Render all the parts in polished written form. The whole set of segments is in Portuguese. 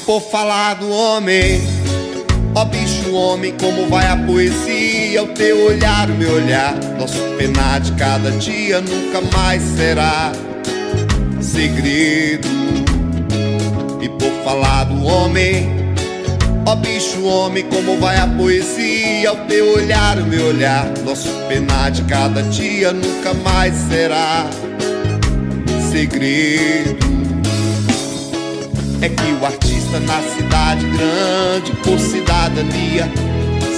por falar do homem, ó bicho homem, como vai a poesia? O teu olhar, o meu olhar, nosso penar de cada dia nunca mais será segredo. E por falar do homem, ó bicho homem, como vai a poesia? O teu olhar, o meu olhar, nosso penar de cada dia nunca mais será segredo. É que o artista na cidade grande, por cidadania,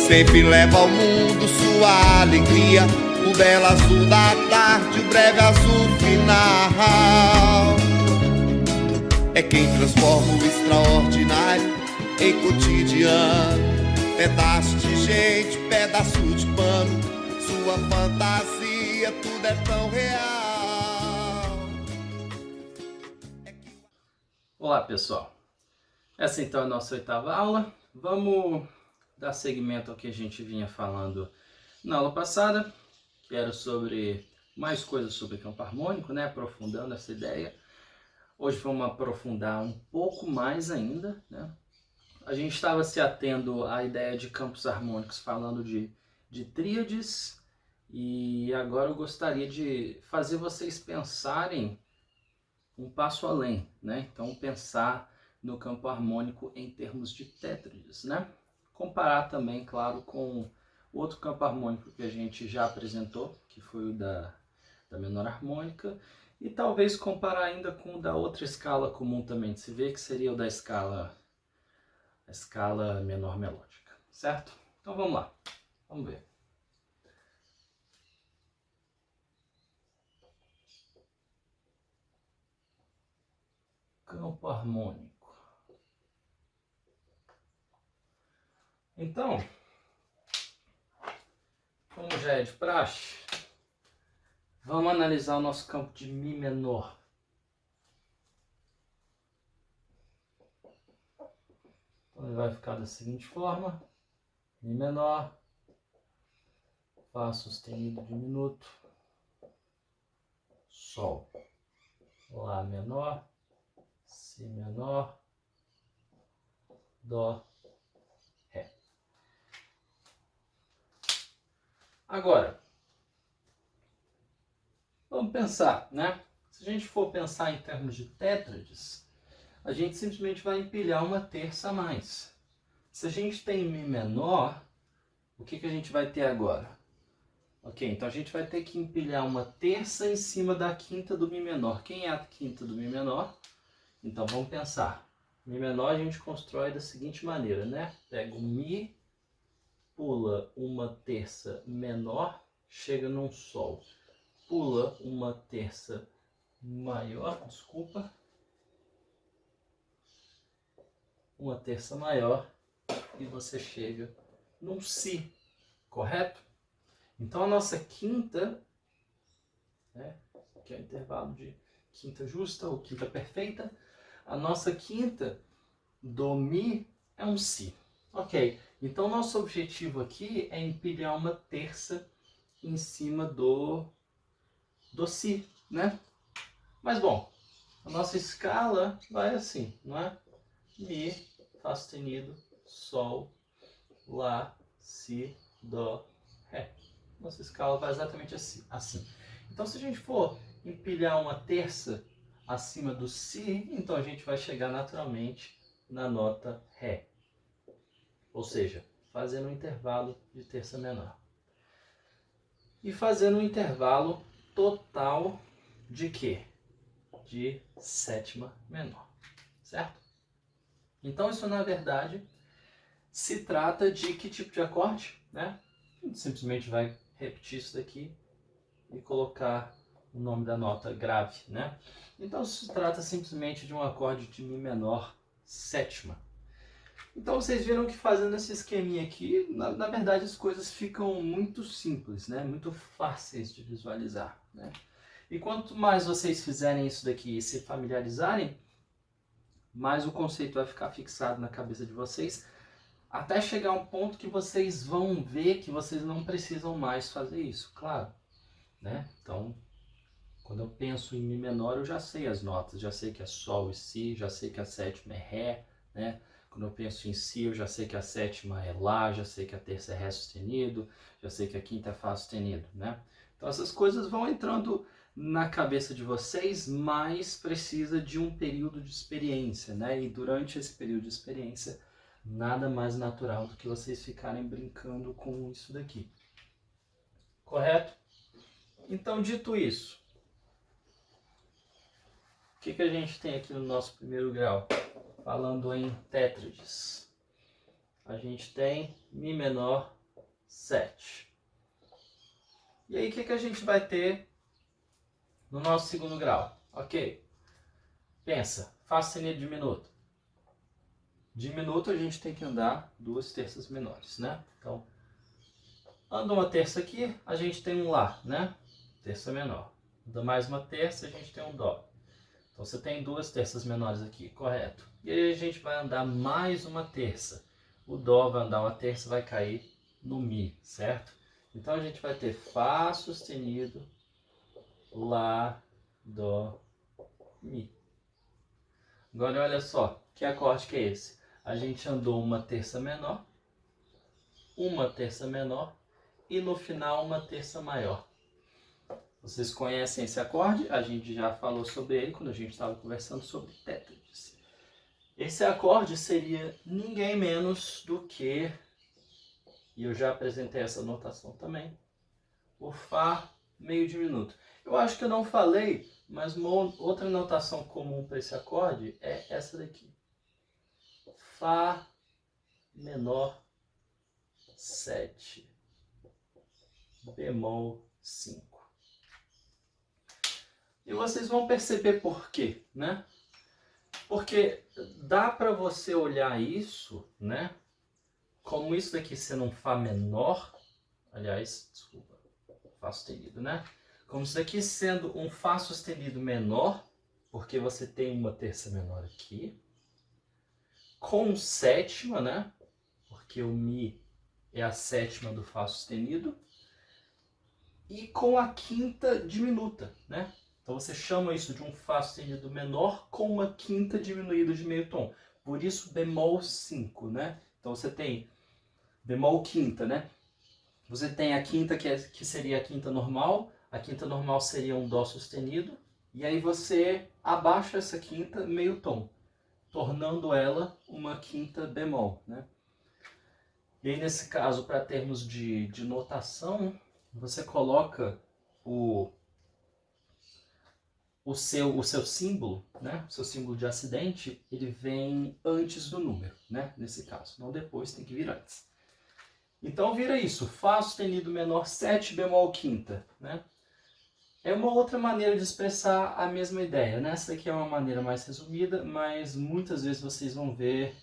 sempre leva ao mundo sua alegria. O belo azul da tarde, o breve azul final. É quem transforma o extraordinário em cotidiano. Pedaço de gente, pedaço de pano, sua fantasia, tudo é tão real. Olá pessoal, essa então é a nossa 8ª aula. Vamos dar seguimento ao que a gente vinha falando na aula passada, que era sobre mais coisas sobre campo harmônico, né? Aprofundando essa ideia. Hoje vamos aprofundar um pouco mais ainda, né? A gente estava se atendo à ideia de campos harmônicos falando de tríades, e agora eu gostaria de fazer vocês pensarem um passo além, né? Então pensar no campo harmônico em termos de tétrades, né? Comparar também, claro, com o outro campo harmônico que a gente já apresentou, que foi o da menor harmônica, e talvez comparar ainda com o da outra escala comum também de se ver, que seria o da escala menor melódica, certo? Então vamos lá, vamos ver. Campo harmônico. Então, como já é de praxe, vamos analisar o nosso campo de Mi menor. Então ele vai ficar da seguinte forma: Mi menor, Fá sustenido diminuto, Sol, Lá menor, Si menor, Dó, Ré. Agora, vamos pensar, né? Se a gente for pensar em termos de tétrades, a gente simplesmente vai empilhar uma terça a mais. Se a gente tem Mi menor, o que a gente vai ter agora? Ok, então a gente vai ter que empilhar uma terça em cima da quinta do Mi menor. Quem é a quinta do Mi menor? Então vamos pensar. Mi menor a gente constrói da seguinte maneira, né? Pega o Mi, pula uma terça menor, chega num Sol. Pula uma terça maior, desculpa. Uma terça maior e você chega num Si, correto? Então a nossa quinta, né, que é o intervalo de quinta justa ou quinta perfeita, a nossa quinta do Mi é um Si. Ok, então nosso objetivo aqui é empilhar uma terça em cima do Si, né? Mas bom, a nossa escala vai assim, não é? Mi, Fá sustenido, Sol, Lá, Si, Dó, Ré. Nossa escala vai exatamente assim. Então se a gente for empilhar uma terça acima do Si, então a gente vai chegar naturalmente na nota Ré. Ou seja, fazendo um intervalo de terça menor. E fazendo um intervalo total de quê? De sétima menor, certo? Então isso na verdade se trata de que tipo de acorde, né? A gente simplesmente vai repetir isso daqui e colocar o nome da nota grave, né? Então se trata simplesmente de um acorde de Mi menor sétima. Então vocês viram que fazendo esse esqueminha aqui, na verdade as coisas ficam muito simples, né? Muito fáceis de visualizar, né? E quanto mais vocês fizerem isso daqui e se familiarizarem, mais o conceito vai ficar fixado na cabeça de vocês, até chegar a um ponto que vocês vão ver que vocês não precisam mais fazer isso, claro, né? Então, quando eu penso em Mi menor, eu já sei as notas, já sei que é Sol e Si, já sei que a sétima é Ré, né? Quando eu penso em si, eu já sei que a sétima é Lá, já sei que a terça é Ré sustenido, já sei que a quinta é Fá sustenido, né? Então essas coisas vão entrando na cabeça de vocês, mas precisa de um período de experiência, né? E durante esse período de experiência, nada mais natural do que vocês ficarem brincando com isso daqui. Correto? Então, dito isso, o que a gente tem aqui no nosso primeiro grau? Falando em tétrades. A gente tem Mi menor 7. E aí, o que a gente vai ter no nosso segundo grau? Ok. Pensa, Fá sustenido diminuto. Diminuto a gente tem que andar 2 terças menores, né? Então, anda uma terça aqui, a gente tem um Lá, né? Terça menor. Anda mais uma terça, a gente tem um Dó. Então você tem 2 terças menores aqui, correto? E aí a gente vai andar mais uma terça. O Dó vai andar uma terça, vai cair no Mi, certo? Então a gente vai ter Fá sustenido, Lá, Dó, Mi. Agora olha só, que acorde que é esse? A gente andou uma terça menor e no final uma terça maior. Vocês conhecem esse acorde? A gente já falou sobre ele quando a gente estava conversando sobre tétrades. Esse acorde seria ninguém menos do que, e eu já apresentei essa notação também, o Fá meio diminuto. Eu acho que eu não falei, mas uma outra notação comum para esse acorde é essa daqui. Fá menor 7, bemol 5. E vocês vão perceber por quê, né? Porque dá para você olhar isso, né? Como isso daqui sendo um Fá menor, aliás, desculpa, Fá sustenido, né? Como isso daqui sendo um Fá sustenido menor, porque você tem uma terça menor aqui, com sétima, né? Porque o Mi é a sétima do Fá sustenido, e com a quinta diminuta, né? Então você chama isso de um Fá sustenido menor com uma quinta diminuída de meio tom. Por isso bemol 5, né? Então você tem bemol quinta, né? Você tem a quinta que seria a quinta normal. A quinta normal seria um Dó sustenido. E aí você abaixa essa quinta meio tom, tornando ela uma quinta bemol, né? E aí nesse caso, para termos de notação, você coloca o seu símbolo, né? O seu símbolo de acidente, ele vem antes do número, né? Nesse caso, não depois, tem que vir antes. Então vira isso, Fá sustenido menor 7, bemol quinta, né? É uma outra maneira de expressar a mesma ideia, né? Essa aqui é uma maneira mais resumida, mas muitas vezes vocês vão ver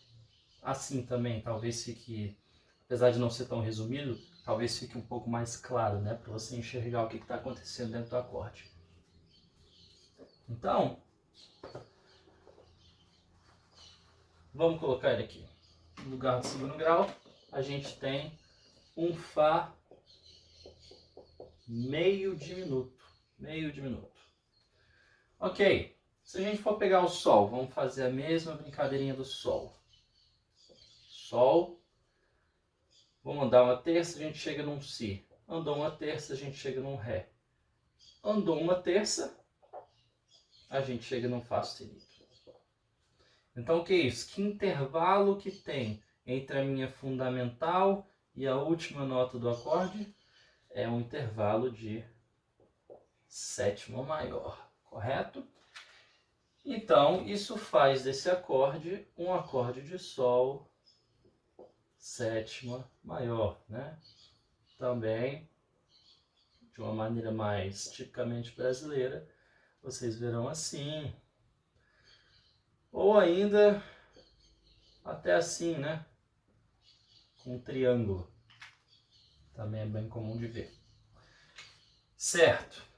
assim também. Talvez fique, apesar de não ser tão resumido, talvez fique um pouco mais claro, né? Para você enxergar o que está acontecendo dentro do acorde. Então, vamos colocar ele aqui. No lugar do segundo grau, a gente tem um Fá meio diminuto. Meio diminuto. Ok, se a gente for pegar o Sol, vamos fazer a mesma brincadeirinha do Sol. Sol, vamos andar uma terça, a gente chega num Si. Andou uma terça, a gente chega num Ré. Andou uma terça, a gente chega num Fá sustenido. Então o que é isso? Que intervalo que tem entre a minha fundamental e a última nota do acorde? É um intervalo de sétima maior, correto? Então, isso faz desse acorde um acorde de Sol sétima maior, né? Também, de uma maneira mais tipicamente brasileira, vocês verão assim. Ou ainda, até assim, né? Com um triângulo. Também é bem comum de ver. Certo.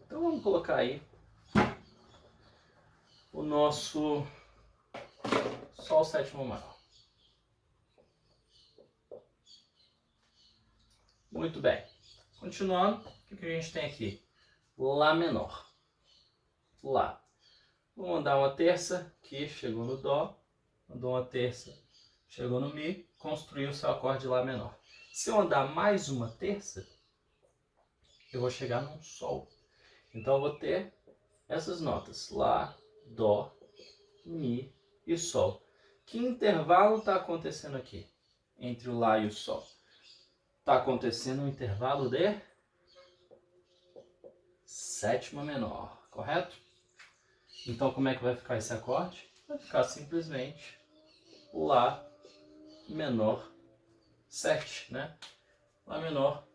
Então vamos colocar aí o nosso Sol sétimo maior. Muito bem. Continuando, o que a gente tem aqui? Lá menor. Lá. Vamos andar uma terça, que chegou no Dó. andou uma terça, chegou no Mi, construiu o seu acorde de Lá menor. Se eu andar mais uma terça, eu vou chegar num Sol. Então eu vou ter essas notas, Lá, Dó, Mi e Sol. Que intervalo está acontecendo aqui entre o Lá e o Sol? Está acontecendo um intervalo de sétima menor, correto? Então como é que vai ficar esse acorde? Vai ficar simplesmente Lá menor 7, né? Lá menor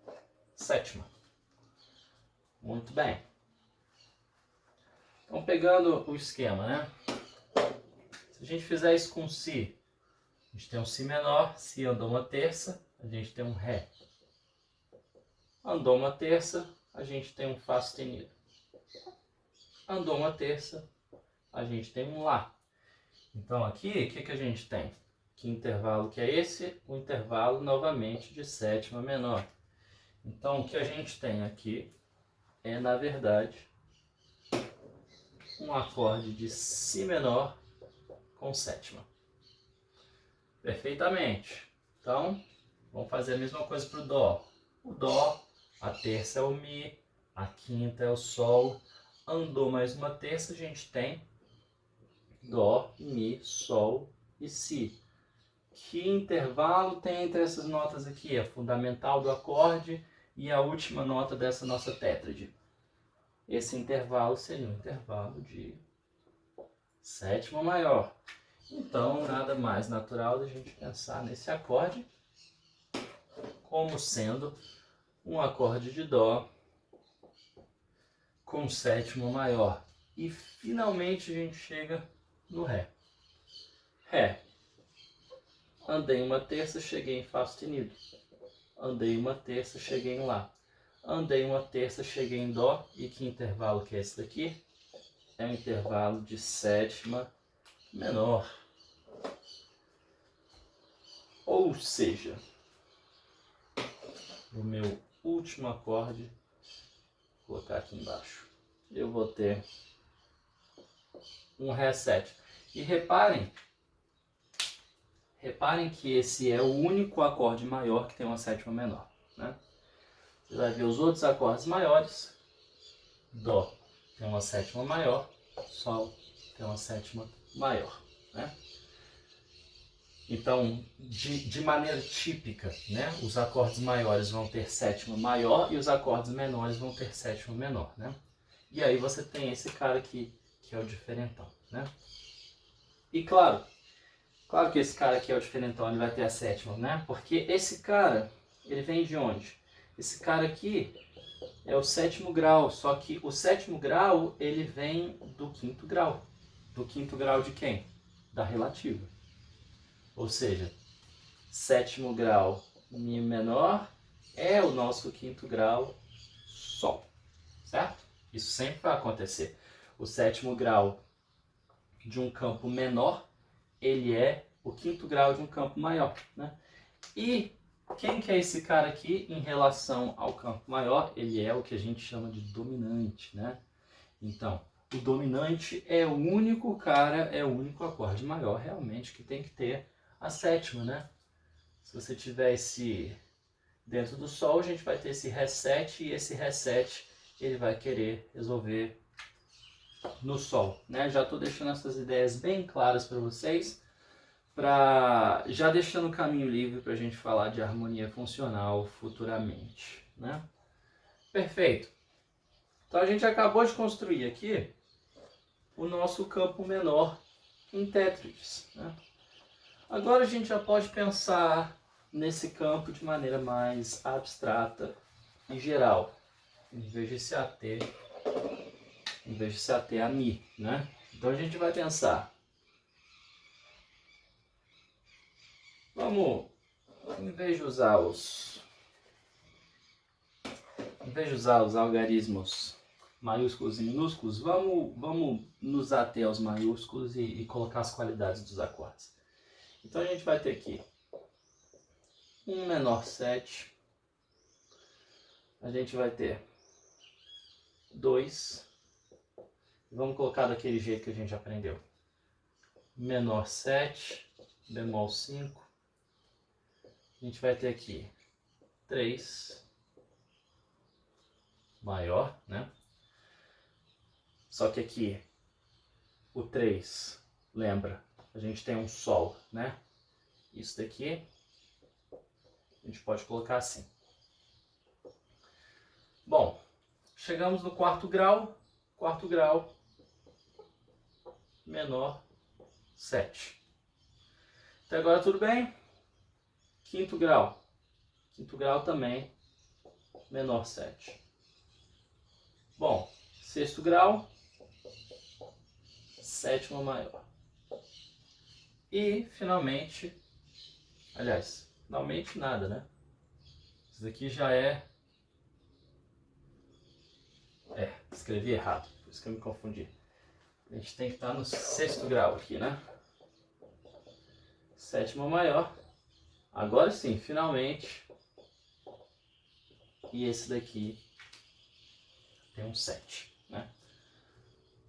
sétima. Muito bem. Então pegando o esquema, né? Se a gente fizer isso com Si, a gente tem um Si menor, Si andou uma terça, a gente tem um Ré. Andou uma terça, a gente tem um Fá sustenido. Andou uma terça, a gente tem um Lá. Então aqui, o que a gente tem? Que intervalo que é esse? O intervalo novamente de sétima menor. Então o que a gente tem aqui é, na verdade, um acorde de Si menor com sétima. Perfeitamente. Então, vamos fazer a mesma coisa para o Dó. O Dó, a terça é o Mi, a quinta é o Sol. Andou mais uma terça, a gente tem Dó, Mi, Sol e Si. Que intervalo tem entre essas notas aqui? A fundamental do acorde e a última nota dessa nossa tétrade. Esse intervalo seria um intervalo de sétima maior. Então, nada mais natural da gente pensar nesse acorde como sendo um acorde de Dó com sétima maior. E finalmente a gente chega no Ré. Ré. Andei uma terça, cheguei em Fá sustenido. Andei uma terça, cheguei em Lá. Andei uma terça, cheguei em Dó. E que intervalo que é esse daqui? É um intervalo de sétima menor. Ou seja, o meu último acorde, vou colocar aqui embaixo, eu vou ter um Ré7. E reparem que esse é o único acorde maior que tem uma sétima menor, né? Você vai ver os outros acordes maiores. Dó tem uma sétima maior, Sol tem uma sétima maior, né? Então, de maneira típica, né? Os acordes maiores vão ter sétima maior e os acordes menores vão ter sétima menor, né? E aí você tem esse cara aqui, que é o diferentão, né? E claro que esse cara aqui é o diferentão, ele vai ter a sétima, né? Porque esse cara, ele vem de onde? Esse cara aqui é o sétimo grau, só que o sétimo grau, ele vem do quinto grau. Do quinto grau de quem? Da relativa. Ou seja, sétimo grau Mi menor é o nosso quinto grau Sol, certo? Isso sempre vai acontecer. O sétimo grau de um campo menor, ele é o quinto grau de um campo maior, né? E quem que é esse cara aqui em relação ao campo maior? Ele é o que a gente chama de dominante, né? Então, o dominante é o único cara, é o único acorde maior realmente que tem que ter a sétima, né? Se você tiver esse dentro do Sol, a gente vai ter esse Ré7 e esse Ré7 ele vai querer resolver no Sol, né? Já estou deixando essas ideias bem claras para vocês, já deixando o caminho livre para a gente falar de harmonia funcional futuramente, né? Perfeito. Então a gente acabou de construir aqui o nosso campo menor em tétrides, né? Agora a gente já pode pensar nesse campo de maneira mais abstrata e geral, em vez de se ater a Mi, né? Então a gente vai pensar, em vez de usar os algarismos maiúsculos e minúsculos, vamos nos ater aos maiúsculos e colocar as qualidades dos acordes. Então a gente vai ter aqui um menor 7, a gente vai ter 2, vamos colocar daquele jeito que a gente aprendeu. menor 7, bemol 5. A gente vai ter aqui 3 maior, né? Só que aqui o 3, lembra, a gente tem um sol, né? Isso daqui a gente pode colocar assim. Bom, chegamos no quarto grau, menor 7. Até agora tudo bem? Quinto grau também, menor 7. Bom, sexto grau, sétima maior. E finalmente, aliás, finalmente nada, né? Isso daqui já escrevi errado, por isso que eu me confundi. A gente tem que estar no sexto grau aqui, né? Sétima maior. Agora sim, finalmente. E esse daqui tem um 7, né?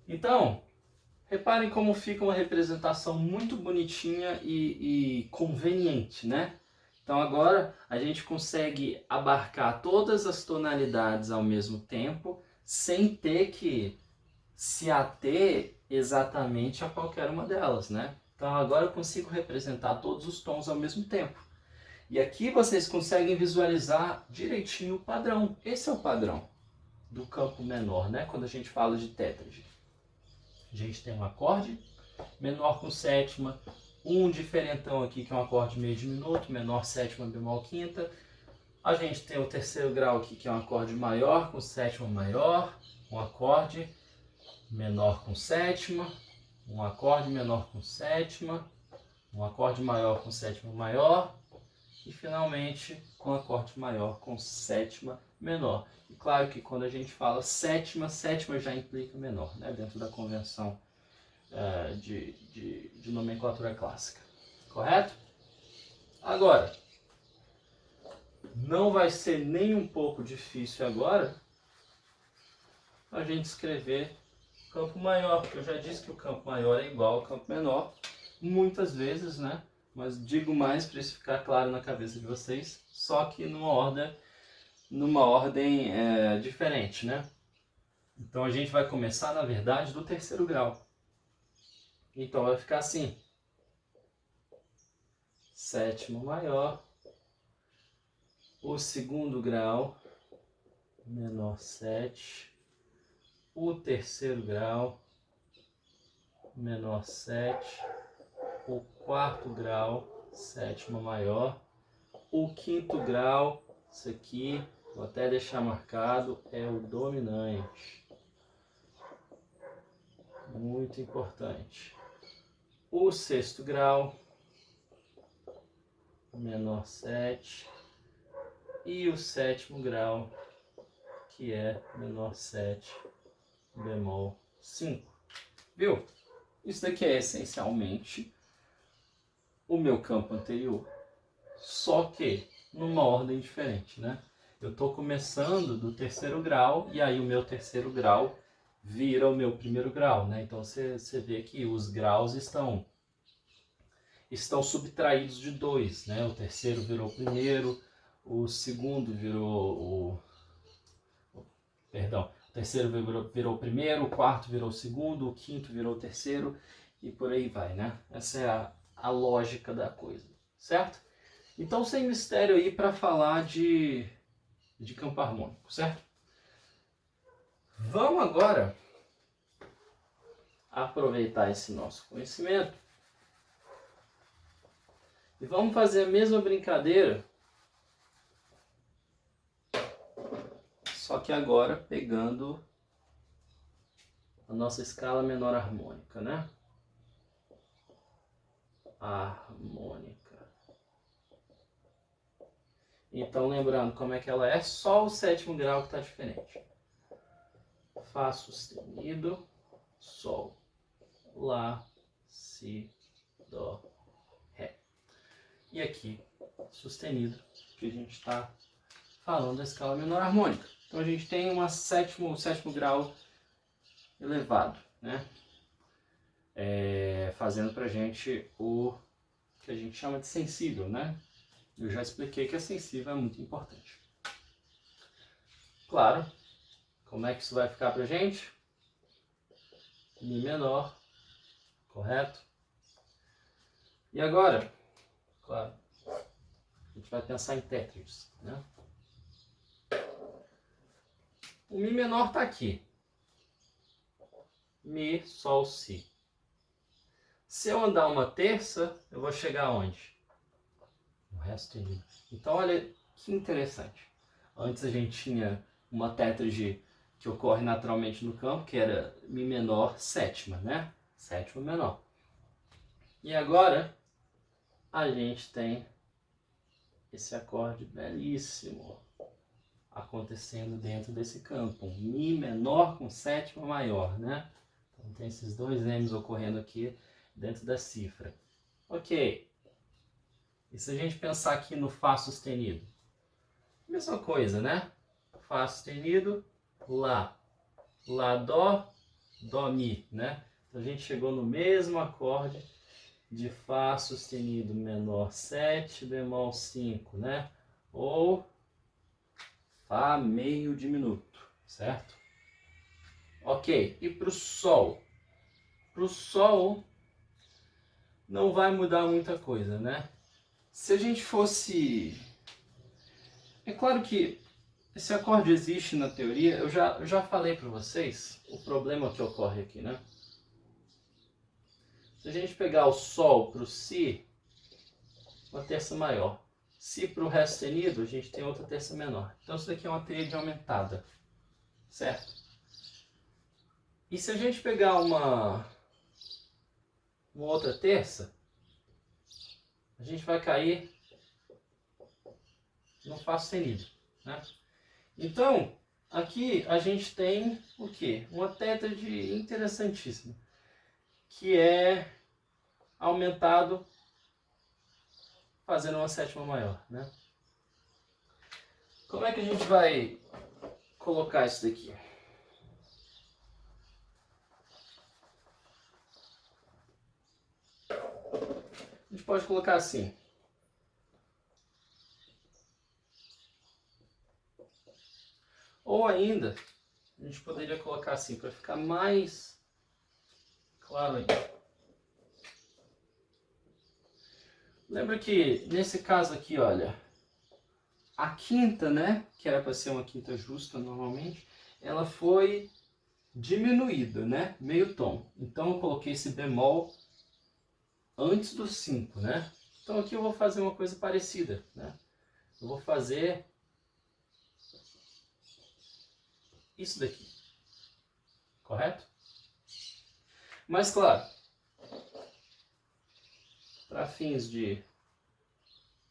Então, reparem como fica uma representação muito bonitinha e conveniente, né? Então agora a gente consegue abarcar todas as tonalidades ao mesmo tempo, sem ter que se ater exatamente a qualquer uma delas, né? Então agora eu consigo representar todos os tons ao mesmo tempo. E aqui vocês conseguem visualizar direitinho o padrão. Esse é o padrão do campo menor, né? Quando a gente fala de tétrade. A gente tem um acorde menor com sétima, um diferentão aqui que é um acorde meio diminuto, menor sétima, bemol quinta. A gente tem o terceiro grau aqui que é um acorde maior com sétima maior, um acorde menor com sétima, um acorde menor com sétima, um acorde maior com sétima maior e finalmente com acorde maior com sétima menor. E claro que quando a gente fala sétima já implica menor, né? Dentro da convenção de nomenclatura clássica, correto? Agora, não vai ser nem um pouco difícil agora a gente escrever campo maior, porque eu já disse que o campo maior é igual ao campo menor, muitas vezes, né? Mas digo mais para isso ficar claro na cabeça de vocês, só que numa ordem diferente, né? Então a gente vai começar, na verdade, do terceiro grau. Então vai ficar assim: sétima maior, o segundo grau, menor 7, o terceiro grau, menor 7, o quarto grau, sétima maior, o quinto grau, isso aqui, vou até deixar marcado, é o dominante. Muito importante. O sexto grau, menor 7, e o sétimo grau, que é menor 7, bemol 5. Viu? Isso daqui é essencialmente o meu campo anterior, só que numa ordem diferente, né? Eu estou começando do terceiro grau e aí o meu terceiro grau vira o meu primeiro grau, né? Então você vê que os graus estão subtraídos de 2, né? O terceiro virou o primeiro, o segundo virou o terceiro virou o primeiro, o quarto virou o segundo, o quinto virou o terceiro e por aí vai, né? Essa é a lógica da coisa, certo? Então sem mistério aí para falar de campo harmônico, certo? Vamos agora aproveitar esse nosso conhecimento e vamos fazer a mesma brincadeira, só que agora pegando a nossa escala menor harmônica, né? Harmônica. Então, lembrando como é que ela é, só o sétimo grau que está diferente. Fá sustenido, Sol, Lá, Si, Dó, Ré. E aqui, sustenido, que a gente está falando da escala menor harmônica. Então a gente tem um sétimo grau elevado, né? fazendo pra gente o que a gente chama de sensível, né? Eu já expliquei que a sensível é muito importante. Claro, como é que isso vai ficar pra gente? Mi menor, correto? E agora, claro, a gente vai pensar em tétrios, né? O Mi menor está aqui. Mi, Sol, Si. Se eu andar uma terça, eu vou chegar aonde? No Ré sustenido. Então, olha que interessante. Antes a gente tinha uma tétrade que ocorre naturalmente no campo, que era Mi menor sétima, né? Sétima menor. E agora a gente tem esse acorde belíssimo acontecendo dentro desse campo. Um Mi menor com sétima maior, né? Então tem esses dois M's ocorrendo aqui dentro da cifra. Ok. E se a gente pensar aqui no Fá sustenido? Mesma coisa, né? Fá sustenido, Lá. Lá, Dó, Dó, Mi, né? Então a gente chegou no mesmo acorde de Fá sustenido menor 7, bemol 5, né? Ou Fá meio diminuto, certo? Ok, e para o Sol? Para o Sol não vai mudar muita coisa, né? Se a gente fosse... É claro que esse acorde existe na teoria, eu já falei para vocês o problema que ocorre aqui, né? Se a gente pegar o Sol para o Si, uma terça maior. Si para o Ré sustenido, a gente tem outra terça menor. Então isso daqui é uma tríade aumentada, certo? E se a gente pegar uma outra terça, a gente vai cair no Fá sustenido, né? Então, aqui a gente tem o quê? Uma tétrade interessantíssima, que é aumentado fazendo uma sétima maior, né? Como é que a gente vai colocar isso daqui? A gente pode colocar assim. Ou ainda, a gente poderia colocar assim, para ficar mais claro ainda. Lembra que nesse caso aqui, olha, a quinta, né, que era para ser uma quinta justa normalmente, ela foi diminuída, né, meio tom. Então eu coloquei esse bemol antes do 5, né? Então aqui eu vou fazer uma coisa parecida, né? Eu vou fazer isso daqui, correto? Mas claro, para fins de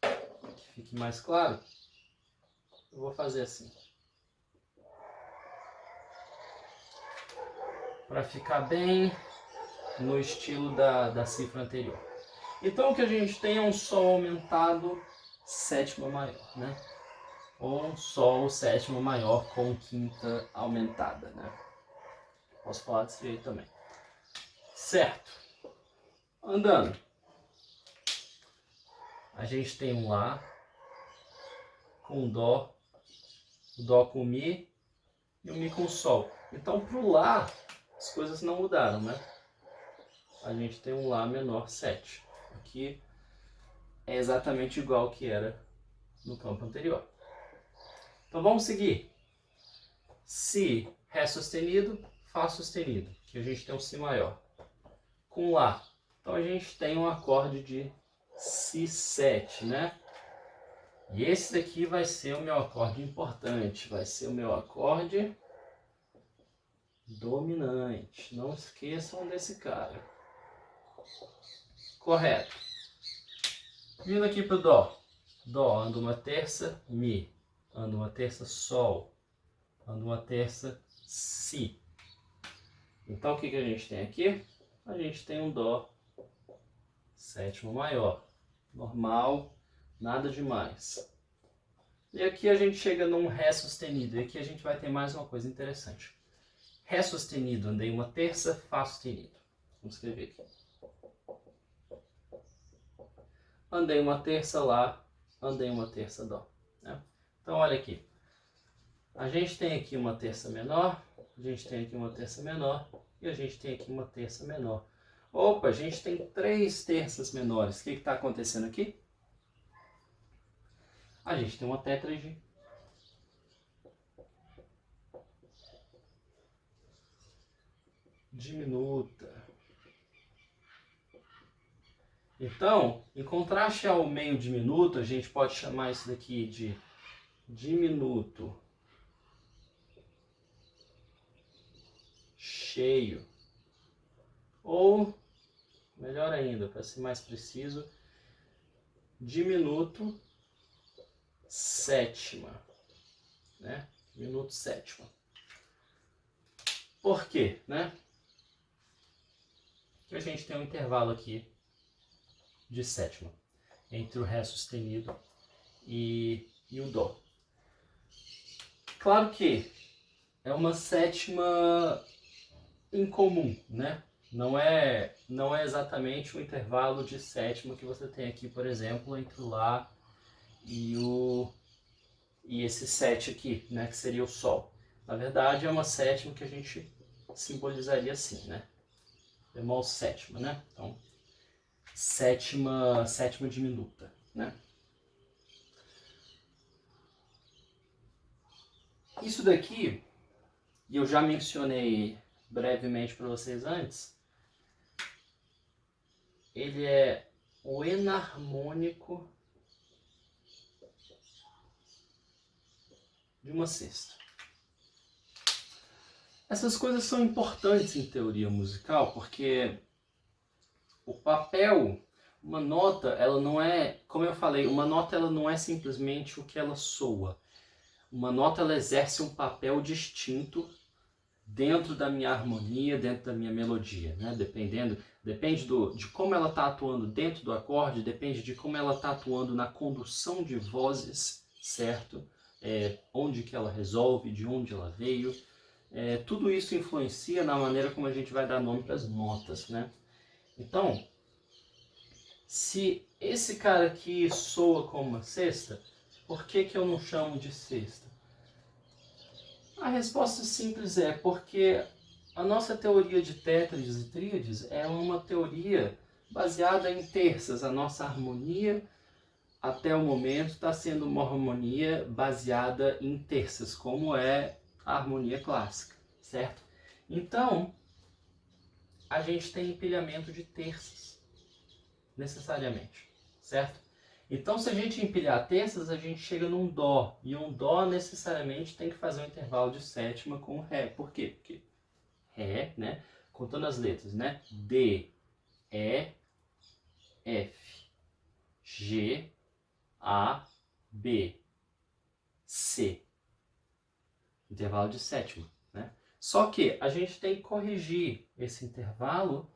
que fique mais claro, eu vou fazer assim. Para ficar bem no estilo da cifra anterior. Então o que a gente tem é um Sol aumentado sétima maior, né? Ou um Sol sétima maior com quinta aumentada, né? Posso falar desse jeito também. Certo. Andando. A gente tem um Lá com Dó, o Dó com Mi e o Mi com Sol. Então pro Lá as coisas não mudaram, né? A gente tem um Lá menor 7. Aqui é exatamente igual que era no campo anterior. Então vamos seguir. Si, Ré sustenido, Fá sustenido, que a gente tem um Si maior. Com Lá, então a gente tem um acorde de Si7, né? E esse daqui vai ser o meu acorde importante, vai ser o meu acorde dominante. Não esqueçam desse cara. Correto. Vindo aqui para o Dó. Dó, anda uma terça, Mi. Anda uma terça, Sol. Anda uma terça, Si. Então o que a gente tem aqui? A gente tem um Dó sétima maior. Normal, nada demais. E aqui a gente chega num Ré sustenido. E aqui a gente vai ter mais uma coisa interessante. Ré sustenido, andei uma terça, Fá sustenido. Vamos escrever aqui. andei uma terça Lá, andei uma terça Dó. Né? Então olha aqui, a gente tem aqui uma terça menor, a gente tem aqui uma terça menor e a gente tem aqui uma terça menor. Opa, a gente tem 3 terças menores. O que está acontecendo aqui? A gente tem uma tétrade diminuta. Então, em contraste ao meio diminuto, a gente pode chamar isso daqui de diminuto cheio. Ou, melhor ainda, para ser mais preciso, diminuto sétima. Né? Diminuto sétima. Por quê? Né? Porque a gente tem um intervalo aqui de sétima entre o Ré sustenido e o Dó. Claro que é uma sétima incomum, né? Não é exatamente o intervalo de sétima que você tem aqui, por exemplo, entre o Lá e esse 7 aqui, né? Que seria o Sol. Na verdade, é uma sétima que a gente simbolizaria assim, né? Bemol sétima, né? Então, sétima diminuta, né? Isso daqui, e eu já mencionei brevemente para vocês antes, ele é o enarmônico de uma sexta. Essas coisas são importantes em teoria musical, porque o papel, uma nota, ela não é, como eu falei, uma nota ela não é simplesmente o que ela soa. Uma nota ela exerce um papel distinto dentro da minha harmonia, dentro da minha melodia, né? Depende de como ela está atuando dentro do acorde, depende de como ela está atuando na condução de vozes, certo? Onde que ela resolve, de onde ela veio. Tudo isso influencia na maneira como a gente vai dar nome para as notas, né? Então, se esse cara aqui soa como uma sexta, por que eu não chamo de sexta? A resposta simples é porque a nossa teoria de tétrades e tríades é uma teoria baseada em terças. A nossa harmonia, até o momento, está sendo uma harmonia baseada em terças, como é a harmonia clássica, certo? Então, a gente tem empilhamento de terças, necessariamente, certo? Então, se a gente empilhar terças, a gente chega num Dó. E um Dó necessariamente tem que fazer um intervalo de sétima com Ré. Por quê? Porque Ré, né? Contando as letras, né? D, E, F, G, A, B, C. Intervalo de sétima, né? Só que a gente tem que corrigir esse intervalo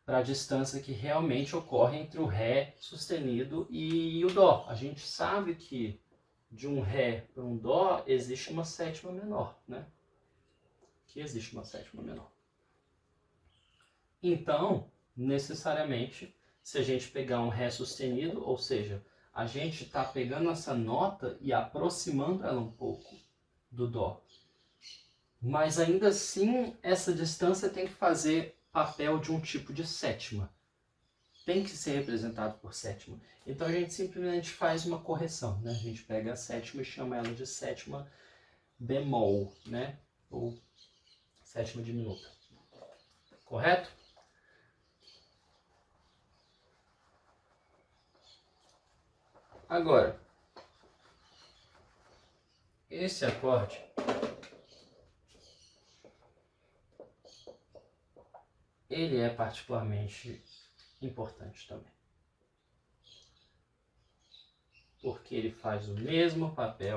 para a distância que realmente ocorre entre o Ré sustenido e o Dó. A gente sabe que de um Ré para um Dó existe uma sétima menor, né? Que existe uma sétima menor. Então, necessariamente, se a gente pegar um Ré sustenido, ou seja, a gente está pegando essa nota e aproximando ela um pouco do Dó. Mas ainda assim, essa distância tem que fazer papel de um tipo de sétima. Tem que ser representado por sétima. Então a gente simplesmente faz uma correção, né? A gente pega a sétima e chama ela de sétima bemol, né? Ou sétima diminuta. Correto? Agora, esse acorde ele é particularmente importante também. Porque ele faz o mesmo papel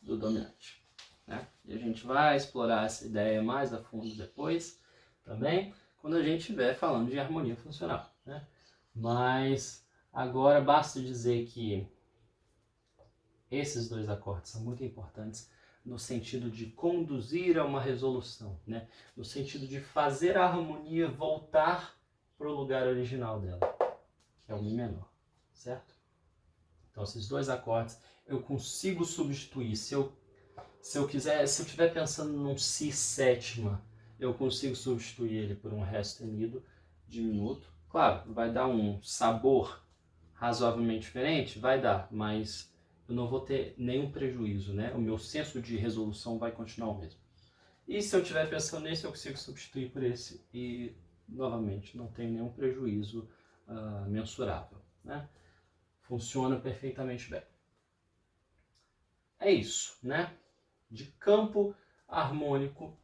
do dominante, né? E a gente vai explorar essa ideia mais a fundo depois, também, quando a gente estiver falando de harmonia funcional, né? Mas agora basta dizer que esses dois acordes são muito importantes no sentido de conduzir a uma resolução, né? No sentido de fazer a harmonia voltar para o lugar original dela. que é o Mi menor, certo? Então esses dois acordes eu consigo substituir. Se eu estiver pensando num Si sétima, eu consigo substituir ele por um Ré sustenido diminuto. Claro, vai dar um sabor razoavelmente diferente, vai dar, mas eu não vou ter nenhum prejuízo, né? O meu senso de resolução vai continuar o mesmo. E se eu estiver pensando nesse, eu consigo substituir por esse e, novamente, não tem nenhum prejuízo mensurável, né? Funciona perfeitamente bem. É isso, né? De campo harmônico,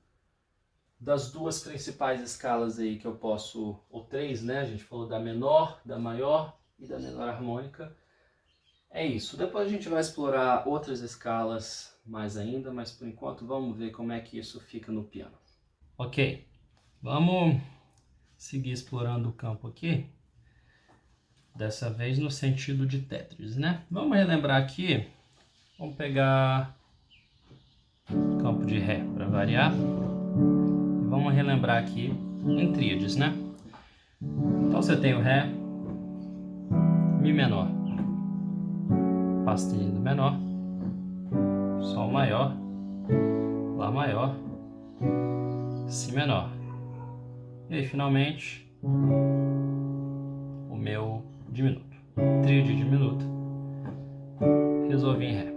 das duas principais escalas aí que eu posso, ou três, né? A gente falou da menor, da maior e da menor harmônica. É isso. Depois a gente vai explorar outras escalas mais ainda, mas por enquanto vamos ver como é que isso fica no piano. Ok, vamos seguir explorando o campo aqui. Dessa vez no sentido de Tetris, né? Vamos relembrar aqui. Vamos pegar o campo de Ré para variar. E vamos relembrar aqui em tríades, né? Então você tem o Ré, Mi menor, Fá sustenido menor, Sol maior, Lá maior, Si menor. E aí finalmente o meu diminuto, tríade diminuta. Resolvi em Ré.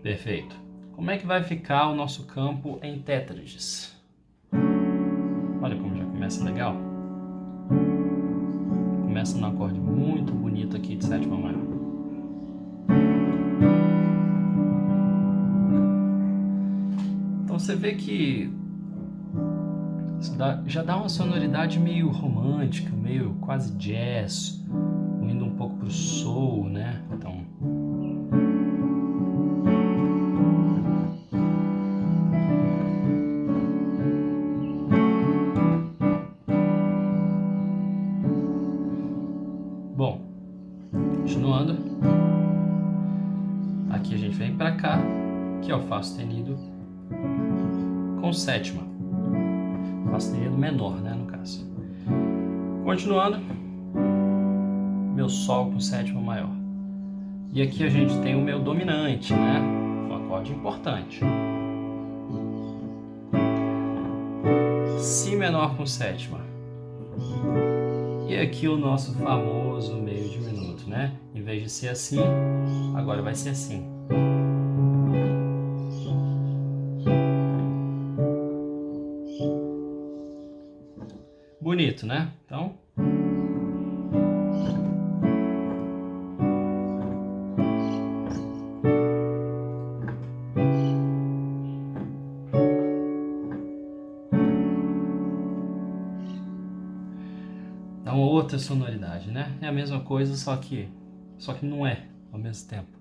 Perfeito. Como é que vai ficar o nosso campo em tétrades? Olha como já começa legal. Começa num acorde muito bonito aqui de sétima maior. Então você vê que isso já dá uma sonoridade meio romântica, meio quase jazz, indo um pouco pro soul, né? Então, bom, continuando, aqui a gente vem para cá, que é o Fá sustenido com sétima, Fá sustenido menor, né, no caso. Continuando, meu Sol com sétima maior. E aqui a gente tem o meu dominante, né, um acorde importante. Si menor com sétima. E aqui o nosso famoso meio diminuto, né? Em vez de ser assim, agora vai ser assim. Bonito, né? Então, dá uma outra sonoridade, né? É a mesma coisa, só que não é ao mesmo tempo.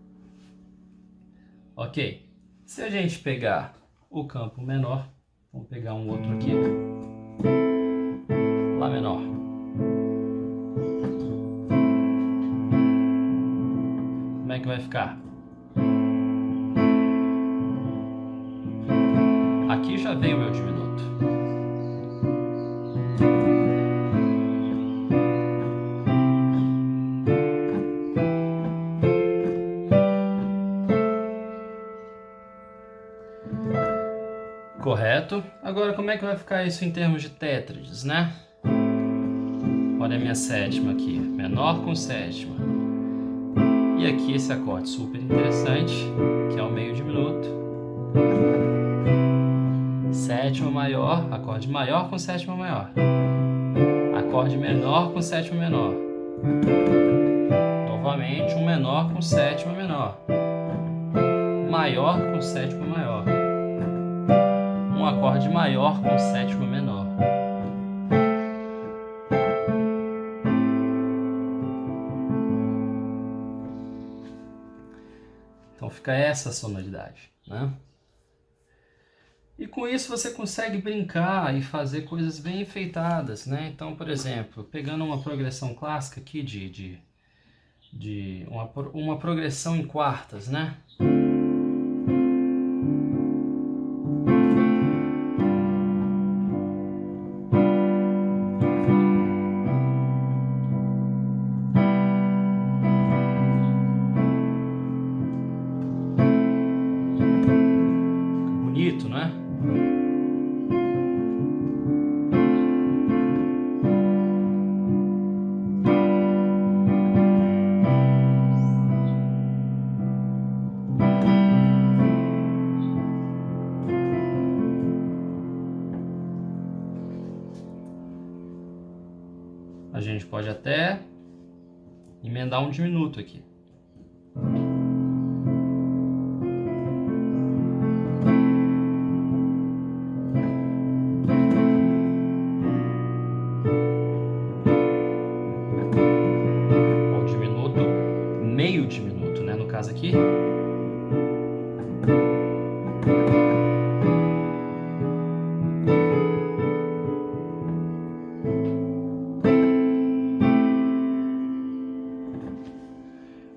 Ok, se a gente pegar o campo menor, vamos pegar um outro aqui, Lá menor. Como é que vai ficar? Aqui já veio o meu diminuto. Correto. Agora, como é que vai ficar isso em termos de tétrades, né? Olha a minha sétima aqui, menor com sétima. E aqui esse acorde super interessante, que é o meio diminuto. Sétima maior, acorde maior com sétima maior. Acorde menor com sétima menor. Novamente um menor com sétima menor. Maior com sétima maior. Um acorde maior com sétima menor. Então fica essa sonoridade, né? E com isso você consegue brincar e fazer coisas bem enfeitadas, né? Então, por exemplo, pegando uma progressão clássica aqui de uma progressão em quartas, né? bonito, não é? A gente pode até emendar um diminuto aqui. O diminuto, meio diminuto, né? No caso aqui.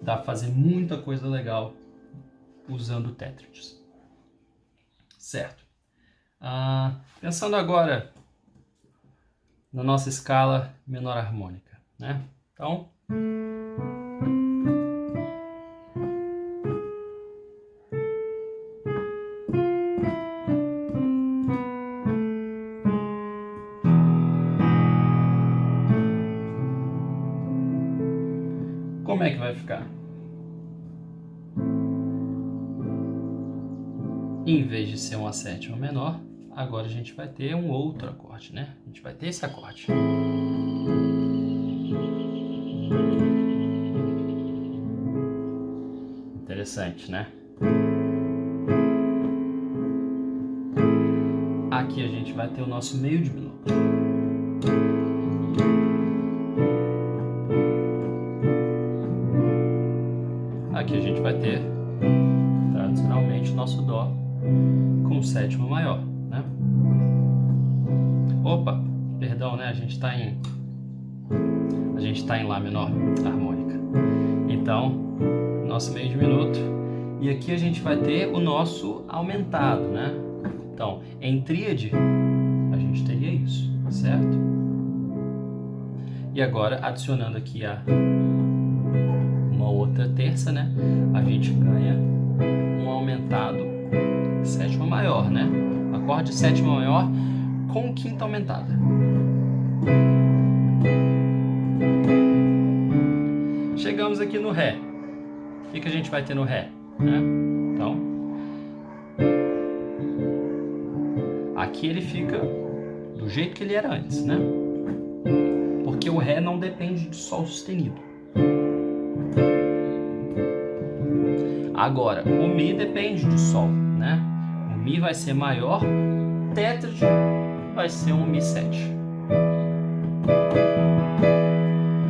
Dá pra fazer muita coisa legal usando tétrides. Certo. Pensando agora na nossa escala menor harmônica, né? Então, como é que vai ficar? Em vez de ser uma sétima menor, agora a gente vai ter um outro acorde, né? A gente vai ter esse acorde. Interessante, né? Aqui a gente vai ter o nosso meio diminuto. Aqui a gente vai ter, tradicionalmente, o nosso Dó com sétima maior, né? Opa, perdão, né? A gente está em Lá menor harmônica. Então, nosso meio diminuto. E aqui a gente vai ter o nosso aumentado, né? Então, em tríade, a gente teria isso, certo? E agora, adicionando aqui uma outra terça, né? A gente ganha um aumentado sétima maior, né? Acorde sétima maior com quinta aumentada. Chegamos aqui no Ré. O que a gente vai ter no Ré? Né? Então, aqui ele fica do jeito que ele era antes, né? Porque o Ré não depende de Sol sustenido. Agora, o Mi depende de Sol, né? O Mi vai ser maior, tétrade vai ser um Mi7.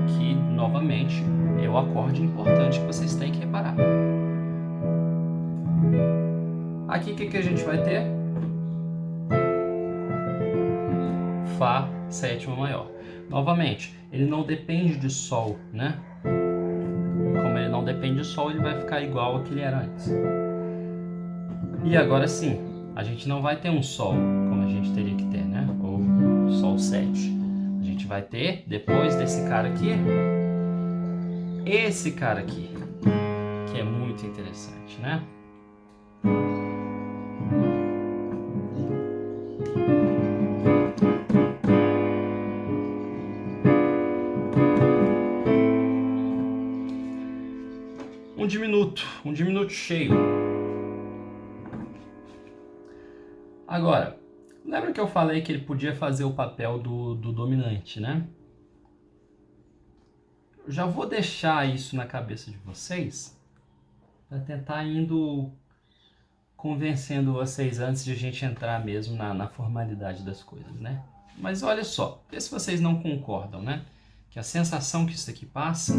Que, novamente, é o acorde importante que vocês têm que reparar. Aqui, o que a gente vai ter? Fá sétima maior. Novamente, ele não depende de Sol, né? Como ele não depende de Sol, ele vai ficar igual ao que ele era antes. E agora sim, a gente não vai ter um Sol, como a gente teria que ter, né? Ou Sol 7. A gente vai ter, depois desse cara aqui, esse cara aqui, que é muito interessante, né? Um diminuto cheio. Agora, lembra que eu falei que ele podia fazer o papel do dominante, né? Eu já vou deixar isso na cabeça de vocês para tentar indo convencendo vocês antes de a gente entrar mesmo na formalidade das coisas, né? Mas olha só, vê se vocês não concordam, né? Que a sensação que isso aqui passa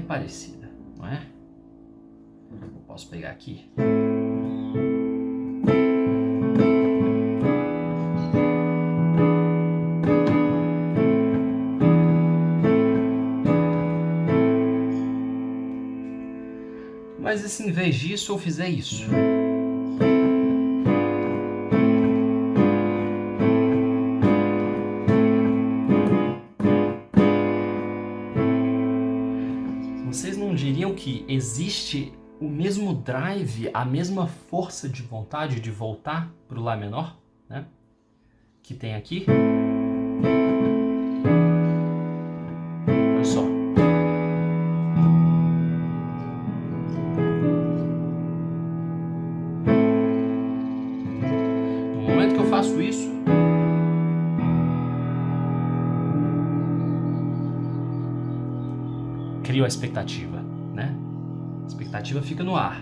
parecida, não é? Eu posso pegar aqui. Mas e se em vez disso eu fizer isso? Vocês não diriam que existe o mesmo drive, a mesma força de vontade de voltar para o Lá menor, né? Que tem aqui? Olha só. No momento que eu faço isso, crio a expectativa, né? A expectativa fica no ar.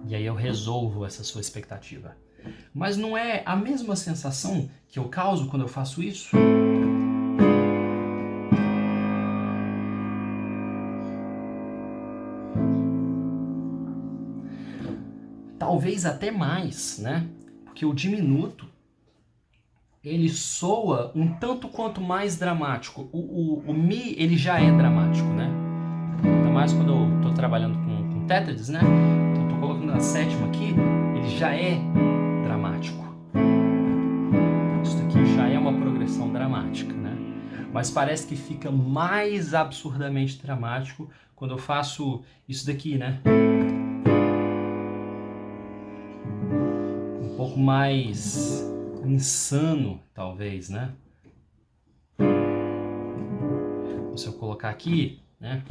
E aí eu resolvo essa sua expectativa. Mas não é a mesma sensação que eu causo quando eu faço isso? Talvez até mais, né? Porque o diminuto, ele soa um tanto quanto mais dramático. O Mi, ele já é dramático, né? Ainda mais quando eu estou trabalhando com tétrides, né? Então estou colocando a sétima aqui, ele já é dramático. Isso aqui já é uma progressão dramática, né? Mas parece que fica mais absurdamente dramático quando eu faço isso daqui, né? Um pouco mais insano, talvez, né? Se eu colocar aqui, né?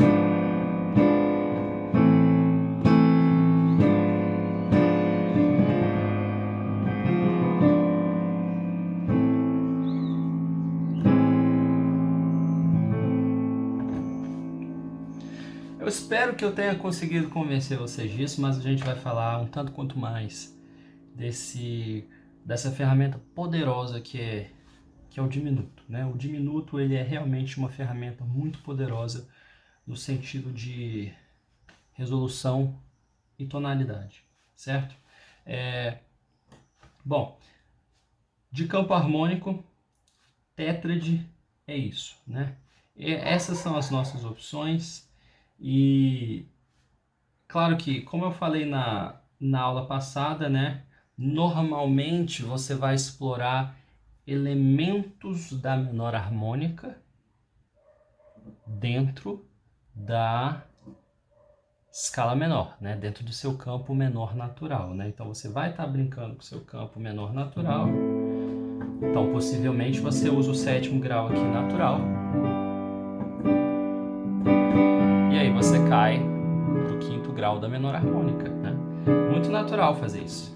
Eu espero que eu tenha conseguido convencer vocês disso, mas a gente vai falar um tanto quanto mais dessa ferramenta poderosa que é o diminuto, né? O diminuto, ele é realmente uma ferramenta muito poderosa no sentido de resolução e tonalidade, certo? Bom, de campo harmônico, tétrade é isso, né? Essas são as nossas opções e claro que, como eu falei na aula passada, né? Normalmente você vai explorar elementos da menor harmônica dentro da escala menor, né? Dentro do seu campo menor natural, né? Então você vai estar brincando com o seu campo menor natural. Então possivelmente você usa o sétimo grau aqui natural. E aí você cai para o quinto grau da menor harmônica, né? Muito natural fazer isso.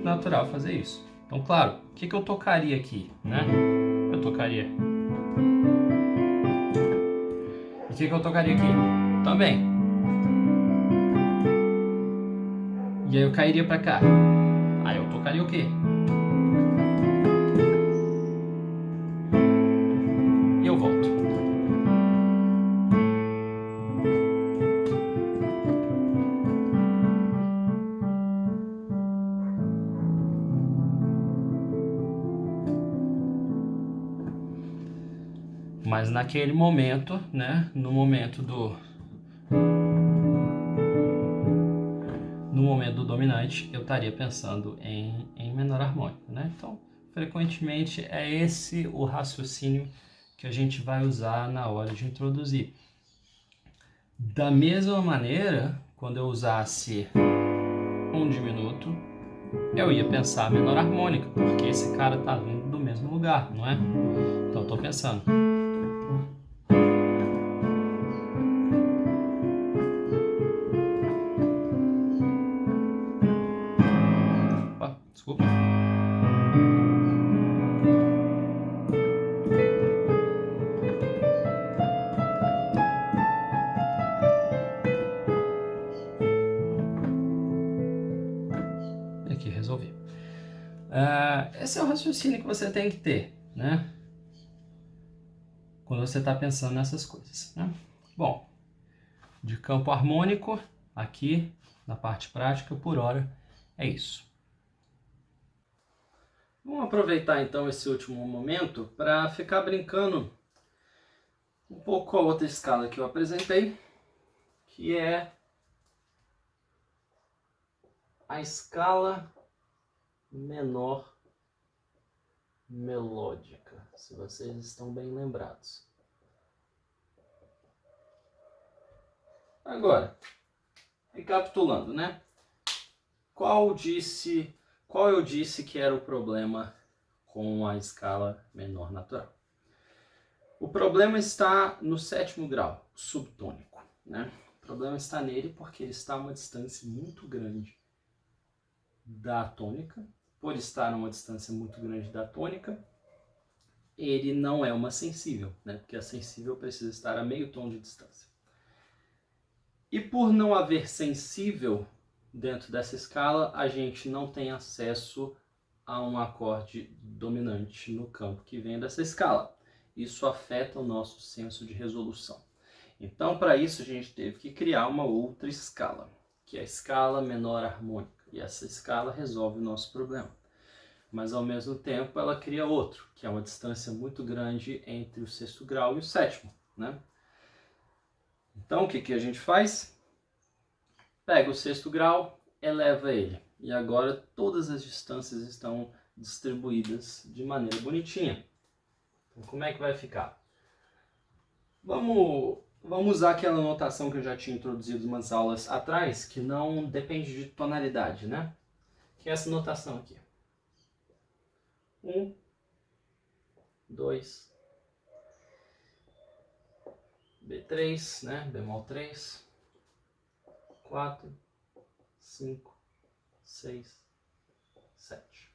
Natural fazer isso. Então, claro, o que eu tocaria aqui, né? Eu tocaria. E o que eu tocaria aqui? Também. E aí eu cairia pra cá. Aí eu tocaria o quê? E eu volto. Mas naquele momento, né, no momento do dominante, eu estaria pensando em menor harmônico, né? Então, frequentemente é esse o raciocínio que a gente vai usar na hora de introduzir. Da mesma maneira, quando eu usasse um diminuto, eu ia pensar menor harmônica, porque esse cara tá vindo do mesmo lugar, não é? Então eu tô pensando. Opa, desculpa. Aqui, resolvi. Esse é o raciocínio que você tem que ter, né? quando você está pensando nessas coisas, né? Bom, de campo harmônico, aqui na parte prática, por hora, é isso. Vamos aproveitar então esse último momento para ficar brincando um pouco com a outra escala que eu apresentei, que é a escala menor melódica, se vocês estão bem lembrados. Agora, recapitulando, né? Qual eu disse que era o problema com a escala menor natural? O problema está no 7º grau, subtônico, né? O problema está nele porque ele está a uma distância muito grande da tônica. Por estar a uma distância muito grande da tônica, ele não é uma sensível, né? Porque a sensível precisa estar a meio tom de distância. E por não haver sensível dentro dessa escala, a gente não tem acesso a um acorde dominante no campo que vem dessa escala. Isso afeta o nosso senso de resolução. Então, para isso, a gente teve que criar uma outra escala, que é a escala menor harmônica. E essa escala resolve o nosso problema. Mas, ao mesmo tempo, ela cria outro, que é uma distância muito grande entre o 6º grau e o 7º, né? Então, o que a gente faz? Pega o 6º grau, eleva ele. E agora todas as distâncias estão distribuídas de maneira bonitinha. Então, como é que vai ficar? Vamos usar aquela notação que eu já tinha introduzido umas aulas atrás, que não depende de tonalidade, né? Que é essa notação aqui. 1, 2, B3, né? Bemol 3, 4, 5, 6, 7.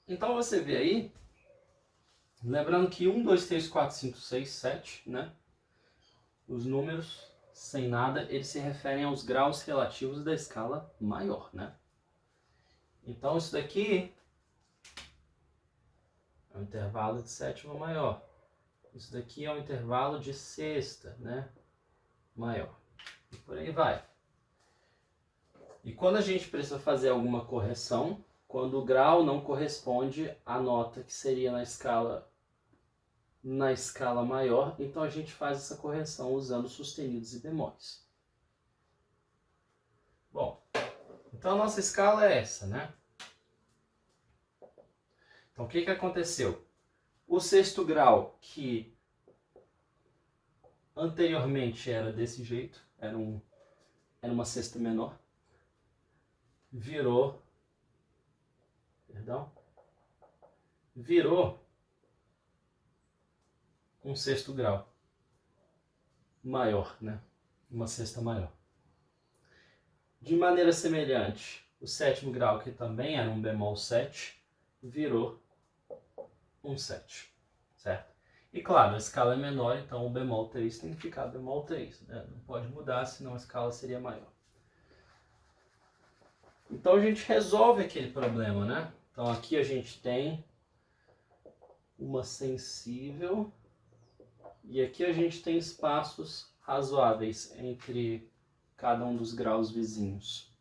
Então você vê aí, lembrando que 1, 2, 3, 4, 5, 6, 7, né? Os números sem nada, eles se referem aos graus relativos da escala maior, né? Então isso daqui é um intervalo de 7ª maior. Isso daqui é um intervalo de 6ª, né? Maior. E por aí vai. E quando a gente precisa fazer alguma correção, quando o grau não corresponde à nota que seria na escala maior, então a gente faz essa correção usando sustenidos e bemóis. Bom, então a nossa escala é essa, né? Então o que aconteceu? O 6º grau, que anteriormente era desse jeito, era uma sexta menor, virou um 6º grau maior, né? Uma sexta maior. De maneira semelhante, o 7º grau, que também era um bemol 7, virou um 7, certo? E claro, a escala é menor, então o bemol 3 tem que ficar bemol 3, né? Não pode mudar, senão a escala seria maior. Então a gente resolve aquele problema, né? Então aqui a gente tem uma sensível e aqui a gente tem espaços razoáveis entre cada um dos graus vizinhos.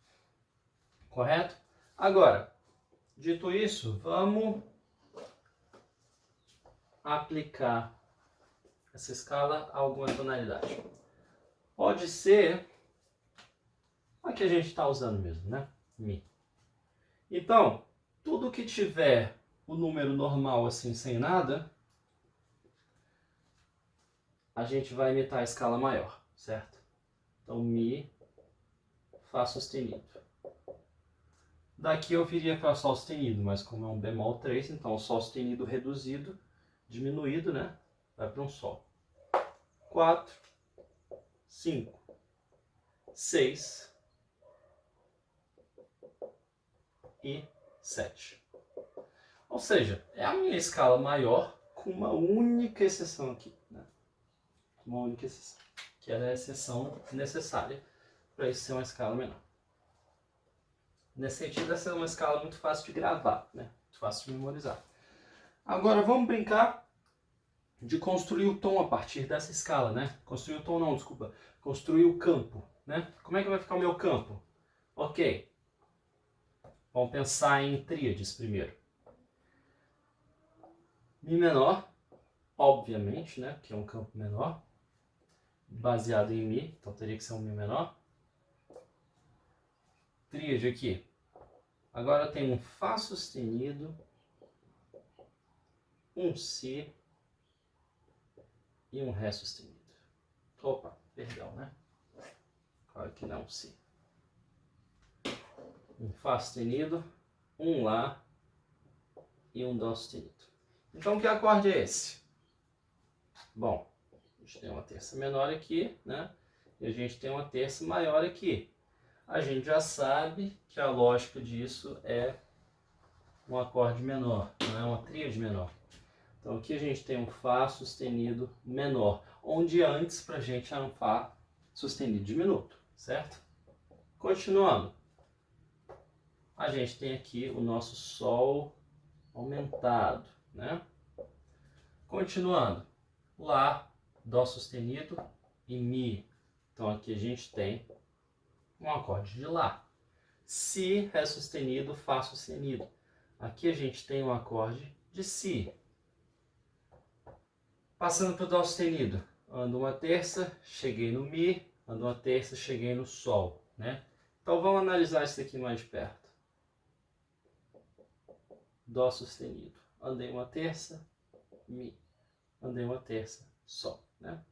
Correto? Agora, dito isso, vamos aplicar essa escala a alguma tonalidade. Pode ser a que a gente está usando mesmo, né? Mi. Então, tudo que tiver o número normal assim, sem nada, a gente vai imitar a escala maior, certo? Então, Mi, Fá sustenido. Daqui eu viria para Sol sustenido, mas como é um bemol 3, então o Sol sustenido reduzido, diminuído, né? Vai para um Sol. 4, 5, 6 e 7. Ou seja, é a minha escala maior com uma única exceção aqui, né? Uma única exceção, que era a exceção necessária para isso ser uma escala menor. Nesse sentido, essa é uma escala muito fácil de gravar, né? Muito fácil de memorizar. Agora vamos brincar de construir o tom a partir dessa escala, né? Construir o tom não, desculpa. Construir o campo, né? Como é que vai ficar o meu campo? Ok. Vamos pensar em tríades primeiro. Mi menor, obviamente, né? Que é um campo menor. Baseado em Mi, então teria que ser um Mi menor. Tríade aqui. Agora eu tenho um Fá sustenido, um Si e um Ré sustenido. Opa, perdão, né? Claro que não, Si. Um Fá sustenido, um Lá e um Dó sustenido. Então que acorde é esse? Bom, a gente tem uma terça menor aqui, né? E a gente tem uma terça maior aqui. A gente já sabe que a lógica disso é um acorde menor, não é uma tríade menor. Então aqui a gente tem um Fá sustenido menor, onde antes pra gente era um Fá sustenido diminuto, certo? Continuando, a gente tem aqui o nosso Sol aumentado, né? Continuando, Lá, Dó sustenido e Mi. Então aqui a gente tem um acorde de Lá. Si, Ré sustenido, Fá sustenido. Aqui a gente tem um acorde de Si. Passando para o Dó sustenido. Ando uma terça, cheguei no Mi. Ando uma terça, cheguei no Sol, né? Então vamos analisar isso aqui mais de perto. Dó sustenido. Andei uma terça, Mi. Andei uma terça, Sol, né?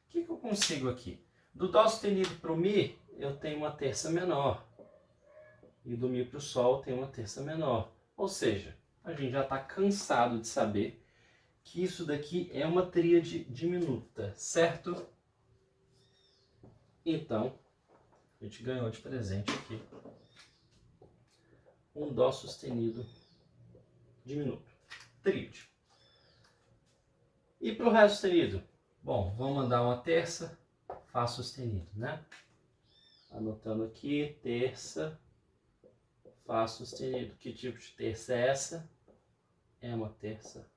O que eu consigo aqui? Do Dó sustenido para o Mi, eu tenho uma terça menor. E do Mi para o Sol, eu tenho uma terça menor. Ou seja, a gente já está cansado de saber que isso daqui é uma tríade diminuta, certo? Então, a gente ganhou de presente aqui um Dó sustenido diminuto, tríade. E para o Ré sustenido? Bom, vamos mandar uma terça, Fá sustenido, né? Anotando aqui, terça, Fá sustenido. Que tipo de terça é essa? É uma terça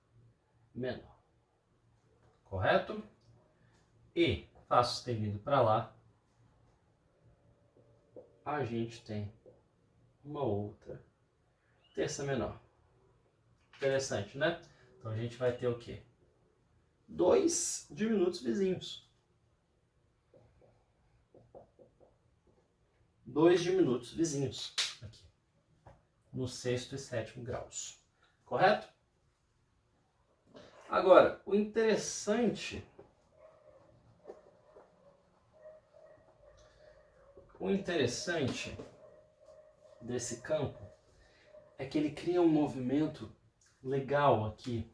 menor. Correto? E Fá sustenido para lá, a gente tem uma outra terça menor. Interessante, né? Então a gente vai ter o quê? Dois diminutos vizinhos. Dois diminutos vizinhos aqui, no sexto e sétimo graus. Correto? Agora, o interessante desse campo é que ele cria um movimento legal aqui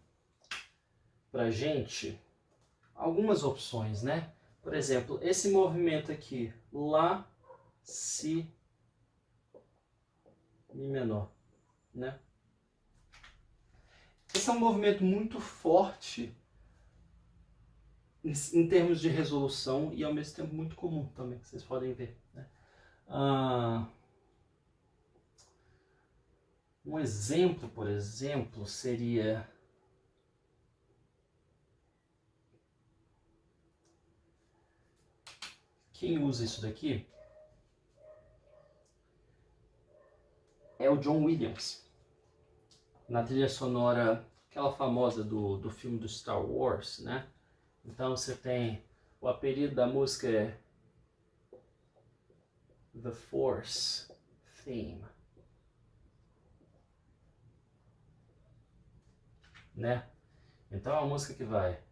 pra gente. Algumas opções, né? Por exemplo, esse movimento aqui, Lá, Si, Mi menor, né? Esse é um movimento muito forte em termos de resolução e ao mesmo tempo muito comum também, que vocês podem ver, né? Um exemplo, por exemplo, seria quem usa isso daqui é o John Williams. Na trilha sonora, aquela famosa do filme do Star Wars, né? Então você tem o apelido da música é The Force Theme, né? Então é uma música que vai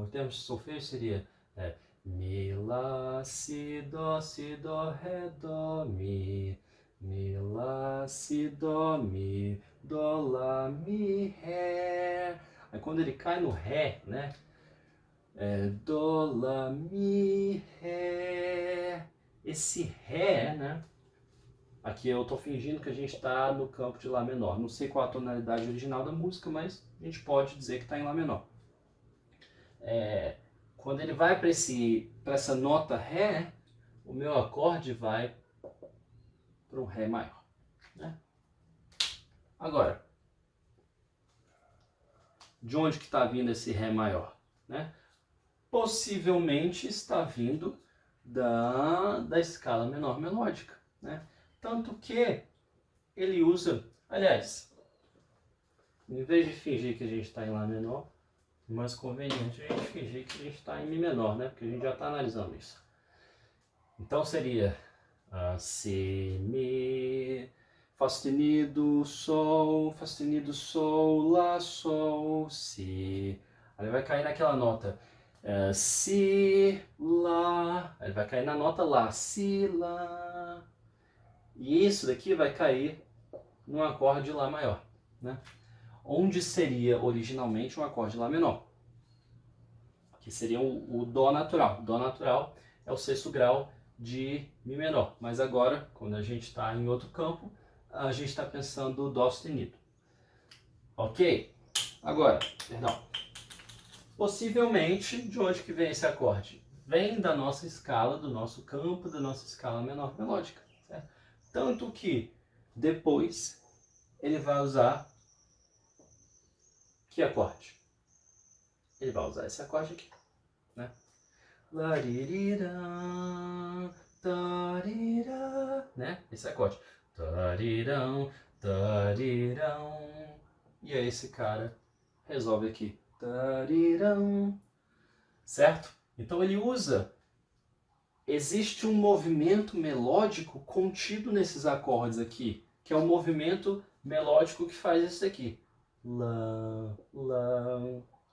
o termo de solfejo seria Mi, Lá, Si, Dó, Ré, Dó, Mi. Mi, Lá, Si, Dó, Mi, Dó, Lá, Mi, Ré. Aí quando ele cai no Ré, né? Dó, Lá, Mi, Ré. Esse Ré, né? Aqui eu estou fingindo que a gente está no campo de Lá menor. Não sei qual a tonalidade original da música, mas a gente pode dizer que está em Lá menor. Quando ele vai para essa nota Ré, o meu acorde vai para um Ré maior, né? Agora, de onde que está vindo esse Ré maior? Né? Possivelmente está vindo da escala menor melódica. Né? Tanto que ele usa, aliás, em vez de fingir que a gente está em Lá menor, é mais conveniente a gente fingir que a gente está em Mi menor, né? Porque a gente já está analisando isso. Então seria Si, Mi, Fá sustenido, Sol, Lá, Sol, Si. Aí ele vai cair naquela nota Si, Lá. Aí ele vai cair na nota Lá, Si, Lá. E isso daqui vai cair num acorde Lá maior, né? Onde seria originalmente um acorde Lá menor, que seria o Dó natural. Dó natural é o 6º grau de Mi menor, mas agora, quando a gente está em outro campo, a gente está pensando o Dó sustenido. Ok? Agora, perdão. Possivelmente, de onde que vem esse acorde? Vem da nossa escala, do nosso campo, da nossa escala menor melódica. Certo? Tanto que depois ele vai usar que acorde? Ele vai usar esse acorde aqui, né? Laririra, tarirá, né? Esse acorde. Tarirão, tarirão. E aí esse cara resolve aqui. Tarirão. Certo? Então ele usa. Existe um movimento melódico contido nesses acordes aqui, que é o movimento melódico que faz isso aqui. Lá, lá,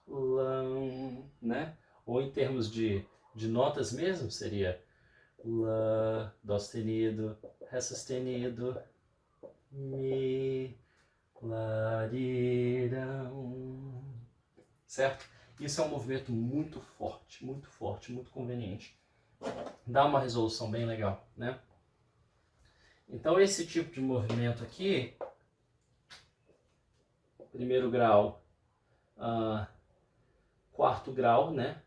lá, né? Ou em termos de notas mesmo, seria Lá, Dó sustenido, Ré sustenido, Mi, Larirão. Certo? Isso é um movimento muito forte, muito conveniente. Dá uma resolução bem legal, né? Então esse tipo de movimento aqui, 1º grau, 4º grau, né?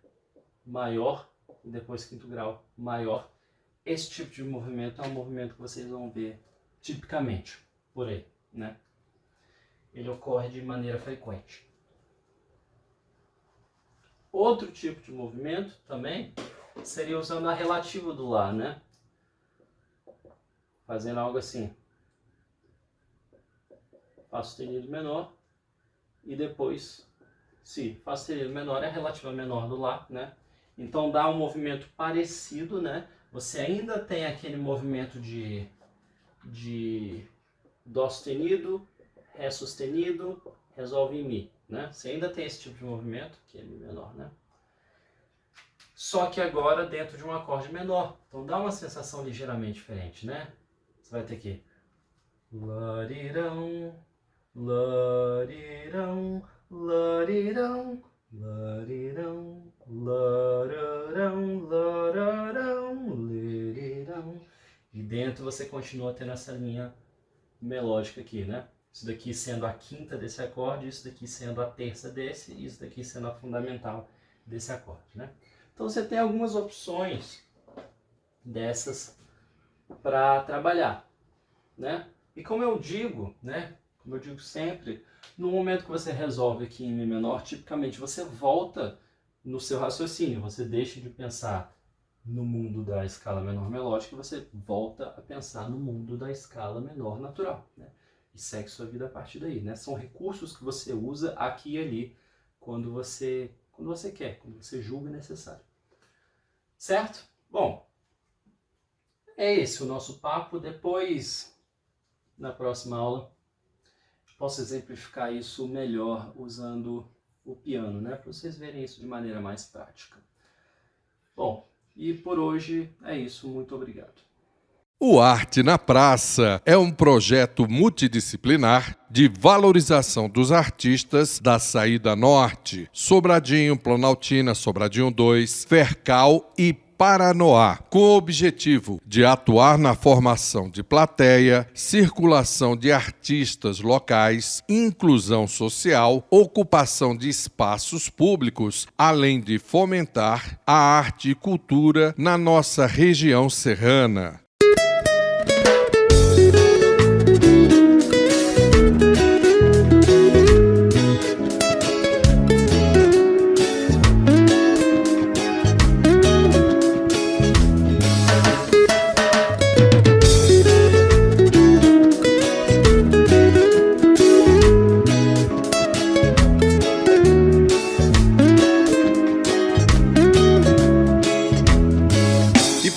Maior, e depois 5º grau maior. Esse tipo de movimento é um movimento que vocês vão ver tipicamente por aí, né? Ele ocorre de maneira frequente. Outro tipo de movimento também seria usando a relativa do Lá, né? Fazendo algo assim. Fá sustenido menor e depois Si. Fá sustenido menor é a relativa menor do Lá, né? Então dá um movimento parecido, né? Você ainda tem aquele movimento de Dó sustenido, Ré sustenido, resolve em Mi, né? Você ainda tem esse tipo de movimento, que é Mi menor, né? Só que agora dentro de um acorde menor. Então dá uma sensação ligeiramente diferente, né? Você vai ter que Larirão, larirão, larirão, larirão, lararão, lararão, larirão. E dentro você continua tendo essa linha melódica aqui, né? Isso daqui sendo a quinta desse acorde, isso daqui sendo a terça desse, e isso daqui sendo a fundamental desse acorde, né? Então você tem algumas opções dessas para trabalhar, né? E como eu digo, né? Como eu digo sempre, no momento que você resolve aqui em Mi menor, tipicamente você volta no seu raciocínio, você deixa de pensar no mundo da escala menor melódica e você volta a pensar no mundo da escala menor natural, né? E segue sua vida a partir daí, né? São recursos que você usa aqui e ali quando você quer, quando você julga necessário. Certo? Bom, é esse o nosso papo. Depois, na próxima aula, posso exemplificar isso melhor usando o piano, né? Para vocês verem isso de maneira mais prática. Bom, e por hoje é isso. Muito obrigado. O Arte na Praça é um projeto multidisciplinar de valorização dos artistas da Saída Norte, Sobradinho, Planaltina, Sobradinho 2, Fercal e Paranoá, com o objetivo de atuar na formação de plateia, circulação de artistas locais, inclusão social, ocupação de espaços públicos, além de fomentar a arte e cultura na nossa região serrana.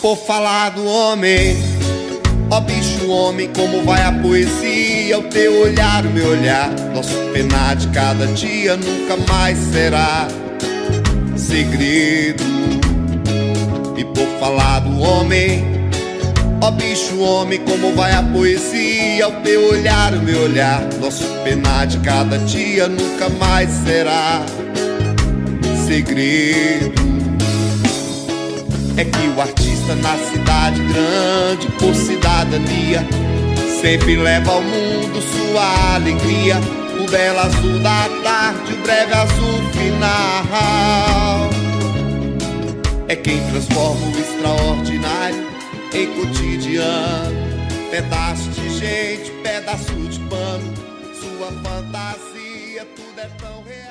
por falar do homem, ó bicho homem, como vai a poesia? O teu olhar, o meu olhar, nosso penar de cada dia nunca mais será segredo. E por falar do homem, ó bicho homem, como vai a poesia? O teu olhar, o meu olhar, nosso penar de cada dia nunca mais será segredo. É que o artista na cidade grande, por cidadania, sempre leva ao mundo sua alegria. O belo azul da tarde, o breve azul final. É quem transforma o extraordinário em cotidiano. Pedaço de gente, pedaço de pano, sua fantasia, tudo é tão real.